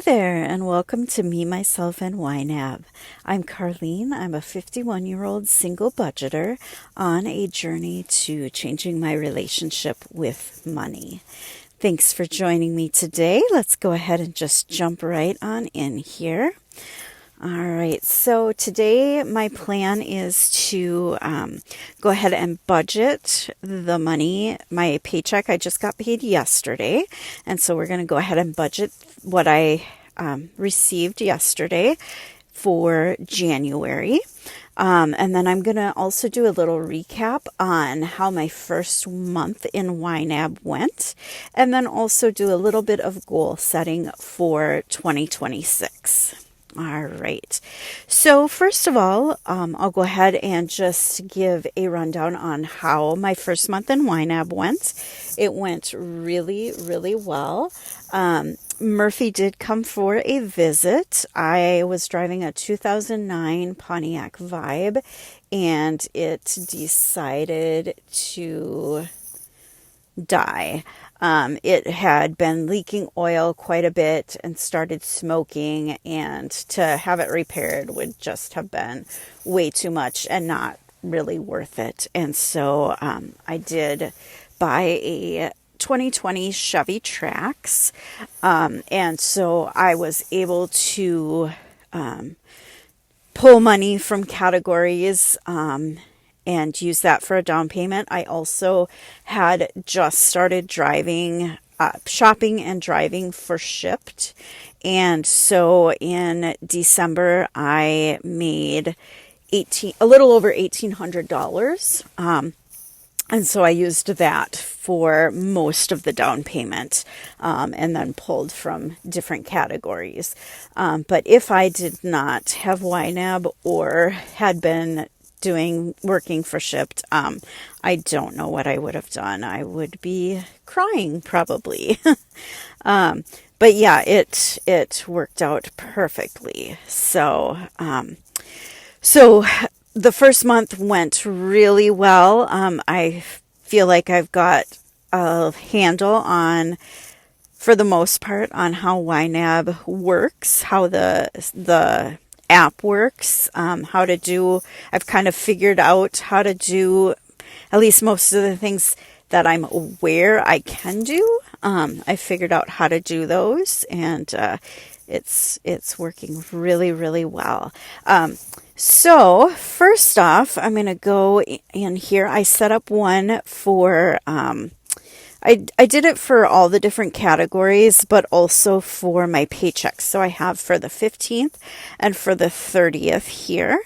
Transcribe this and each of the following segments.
there, and welcome to Me, Myself, and YNAB. I'm Carlene. I'm a 51-year-old single budgeter on a journey to changing my relationship with money. Thanks for joining me today. Let's go ahead and just jump right on in here. All right, so today my plan is to go ahead and budget the money, my paycheck. I just got paid yesterday, and so we're going to go ahead and budget what I received yesterday for January. And then I'm going to also do a little recap on how my first month in YNAB went, and then also do a little bit of goal setting for 2026. All right. So first of all, I'll go ahead and just give a rundown on how my first month in YNAB went. It went really, really well. Murphy did come for a visit. I was driving a 2009 Pontiac Vibe, and it decided to die. It had been leaking oil quite a bit and started smoking, and to have it repaired would just have been way too much and not really worth it. And so I did buy a 2020 Chevy Trax, and so I was able to pull money from categories and use that for a down payment. I also had just started driving, shopping and driving for Shipt. And so in December, I made a little over $1,800. And so I used that for most of the down payment, and then pulled from different categories. But if I did not have YNAB or had been working for Shipt, I don't know what I would have done. I would be crying probably. But yeah, it worked out perfectly. So the first month went really well. I feel like I've got a handle on, for the most part, on how YNAB works, how the app works, I've kind of figured out how to do at least most of the things that I'm aware I can do. I figured out how to do those, and it's working really, really well. So first off, I'm going to go in here. I set up one for, I did it for all the different categories, but also for my paychecks. So I have for the 15th and for the 30th here.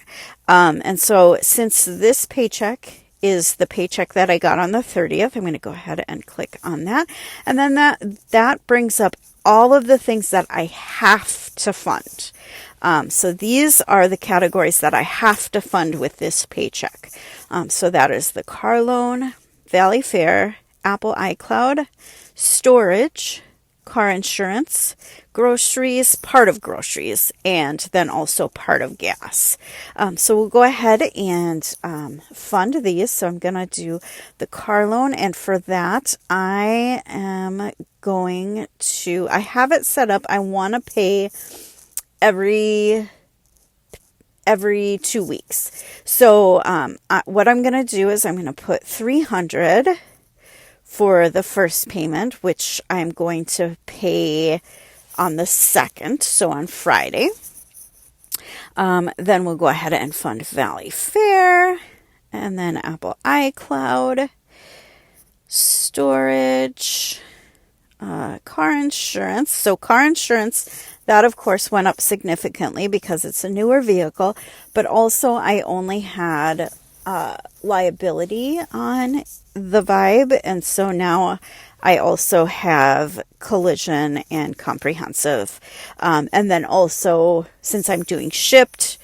And so since this paycheck is the paycheck that I got on the 30th, I'm going to go ahead and click on that. And then that brings up all of the things that I have to fund. So these are the categories that I have to fund with this paycheck. So that is the car loan, Valley Fare, Apple iCloud, storage, car insurance, groceries, part of groceries, and then also part of gas. So we'll go ahead and fund these. So I'm going to do the car loan, and for that I have it set up. I want to pay every 2 weeks. So what I'm going to do is I'm going to put $300 for the first payment, which I'm going to pay on the 2nd, so on Friday. Then we'll go ahead and fund Valley Fare, and then Apple iCloud, storage, car insurance. So car insurance, that of course went up significantly because it's a newer vehicle, but also I only had liability on the Vibe, and so now I also have collision and comprehensive, and then also since I'm doing Shipt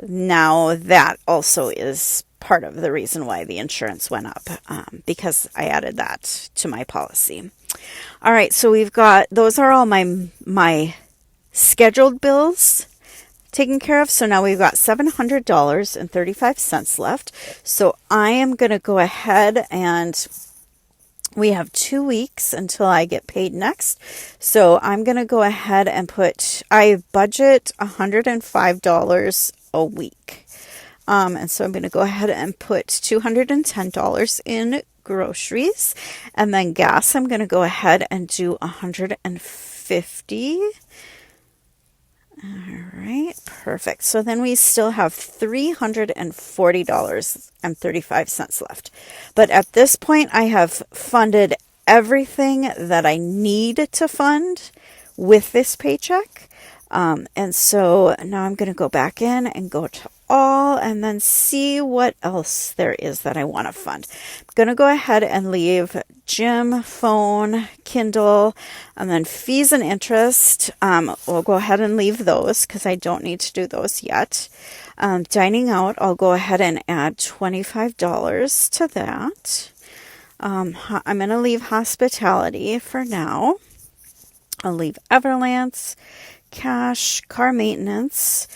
now, that also is part of the reason why the insurance went up, because I added that to my policy. All right, so those are all my scheduled bills taken care of. So now we've got $700.35 left. So I am going to go ahead and We have 2 weeks until I get paid next. So I'm going to go ahead and I budget $105 a week. And so I'm going to go ahead and put $210 in groceries, and then gas, I'm going to go ahead and do $150. All right, perfect. So then we still have $340.35 left. But at this point, I have funded everything that I need to fund with this paycheck. And so now I'm going to go back in and go to all and then see what else there is that I want to fund. I'm going to go ahead and leave gym, phone, Kindle, and then fees and interest. We'll go ahead and leave those because I don't need to do those yet. Dining out, I'll go ahead and add $25 to that. I'm going to leave hospitality for now. I'll leave Everlance, cash, car maintenance.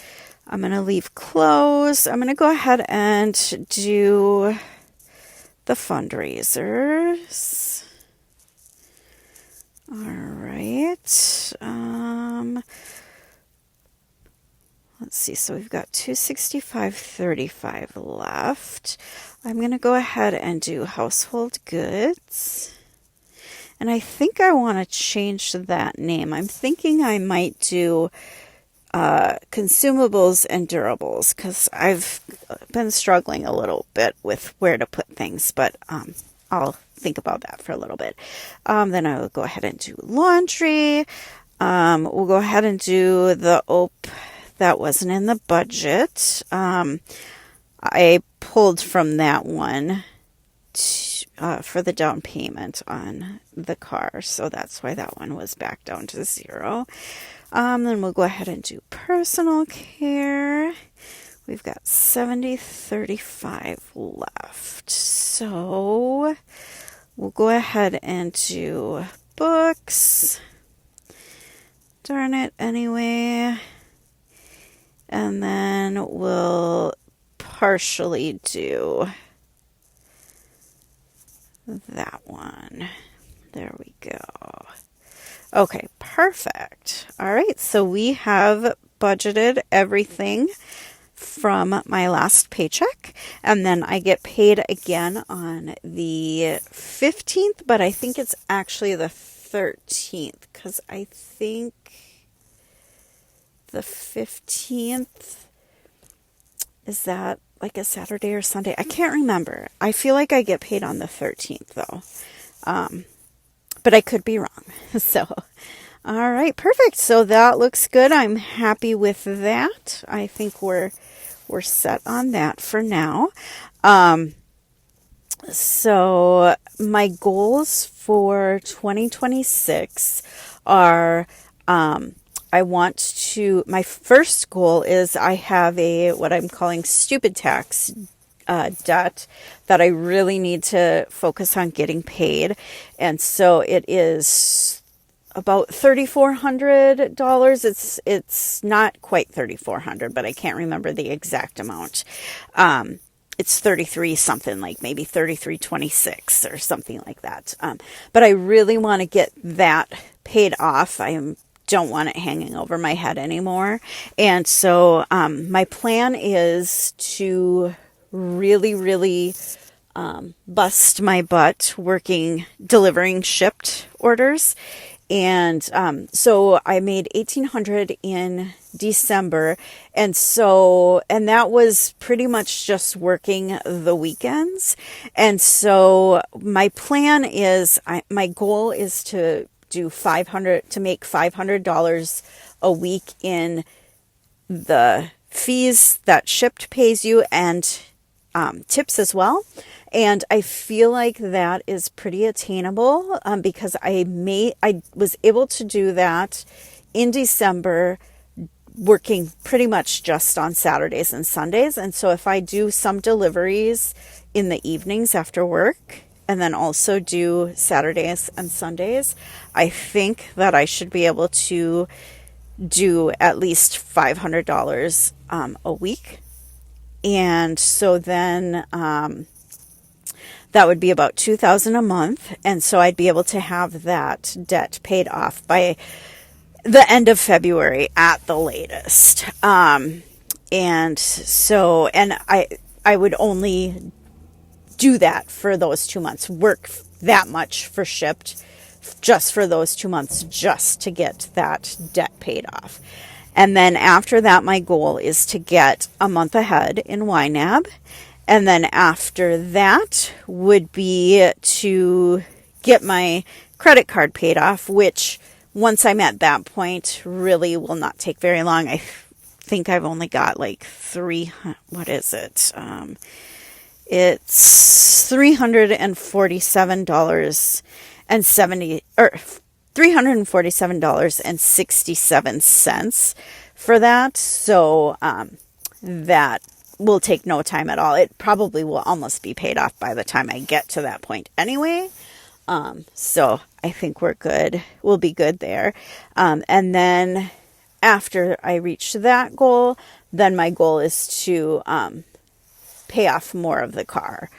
I'm going to leave clothes. I'm going to go ahead and do the fundraisers. All right. Let's see. So we've got $265.35 left. I'm going to go ahead and do household goods. And I think I want to change that name. I'm thinking I might do consumables and durables because I've been struggling a little bit with where to put things, but I'll think about that for a little bit. Then I will go ahead and do laundry. We'll go ahead and do the OPE that wasn't in the budget. I pulled from that one for the down payment on the car, so that's why that one was back down to zero. Then we'll go ahead and do personal care. We've got $70.35 left. So we'll go ahead and do books. Darn it, anyway. And then we'll partially do that one. There we go. Okay, perfect. All right, so we have budgeted everything from my last paycheck, and then I get paid again on the 15th, but I think it's actually the 13th because I think the 15th, is that like a Saturday or Sunday? I can't remember. I feel like I get paid on the 13th though. But I could be wrong. So, all right, perfect. So that looks good. I'm happy with that. I think we're set on that for now. So my goals for 2026 are, my first goal is I have what I'm calling stupid tax debt that I really need to focus on getting paid. And so it is about $3,400. It's not quite $3,400, but I can't remember the exact amount. It's 33 something, like maybe 33.26 or something like that. But I really want to get that paid off. Don't want it hanging over my head anymore. And so my plan is to really bust my butt delivering shipped orders. And so I made $1,800 in December. And that was pretty much just working the weekends. And so my plan is, my goal is to make $500 a week in the fees that Shipt pays you and tips as well. And I feel like that is pretty attainable because I was able to do that in December, working pretty much just on Saturdays and Sundays. And so if I do some deliveries in the evenings after work and then also do Saturdays and Sundays, I think that I should be able to do at least $500 a week. And so then that would be about $2,000 a month. And so I'd be able to have that debt paid off by the end of February at the latest. And I would only do that for those 2 months, work that much for Shipped just for those 2 months, just to get that debt paid off. And then after that, my goal is to get a month ahead in YNAB. And then after that would be to get my credit card paid off, which once I'm at that point really will not take very long. I think I've only got like it's $347.67 for that. So that will take no time at all. It probably will almost be paid off by the time I get to that point anyway. So I think we're good. We'll be good there. And then after I reach that goal, then my goal is to pay off more of the car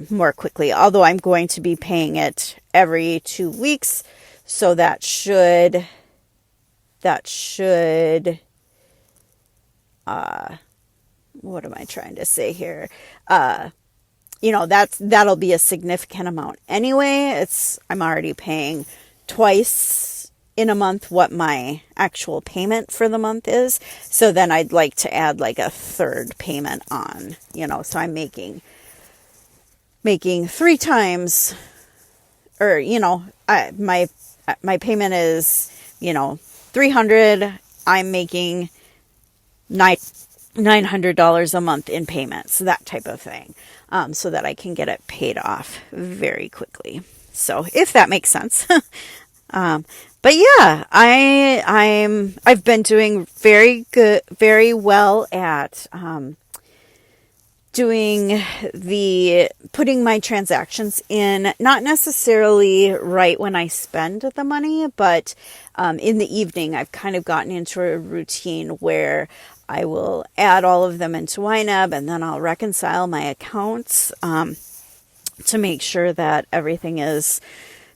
more quickly. Although I'm going to be paying it every 2 weeks, so that should what am I trying to say here? That'll be a significant amount anyway. I'm already paying twice in a month what my actual payment for the month is. So then I'd like to add like a third payment on, so I'm making 3 times, or, my payment is, $300. I'm making $900 a month in payments, that type of thing, so that I can get it paid off very quickly. So if that makes sense. But yeah, I've been doing very well at putting my transactions in, not necessarily right when I spend the money, but in the evening. I've kind of gotten into a routine where I will add all of them into YNAB, and then I'll reconcile my accounts to make sure that everything is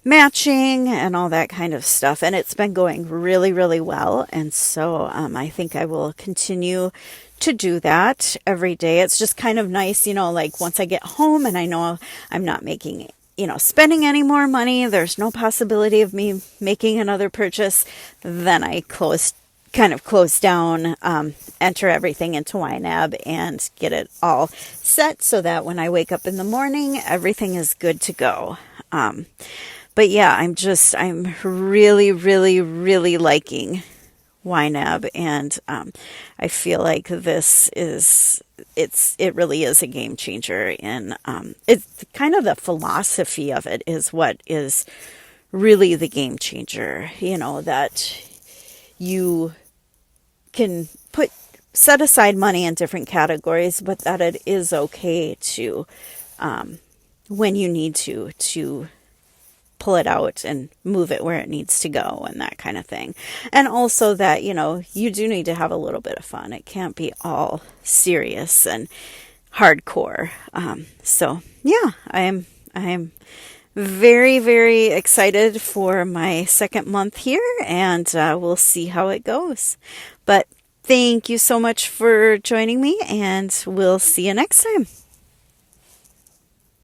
matching and all that kind of stuff. And it's been going really, really well. And so I think I will continue to do that every day. It's just kind of nice, like once I get home and I know I'm not making, spending any more money, there's no possibility of me making another purchase, then I close down, enter everything into YNAB and get it all set so that when I wake up in the morning, everything is good to go. But yeah, I'm really, really, really liking YNAB, and I feel like it really is a game changer. And it's kind of the philosophy of it is what is really the game changer. That you can set aside money in different categories, but that it is okay to, when you need to pull it out and move it where it needs to go and that kind of thing. And also that, you do need to have a little bit of fun. It can't be all serious and hardcore. So yeah, I am very, very excited for my second month here, and we'll see how it goes. But thank you so much for joining me, and we'll see you next time.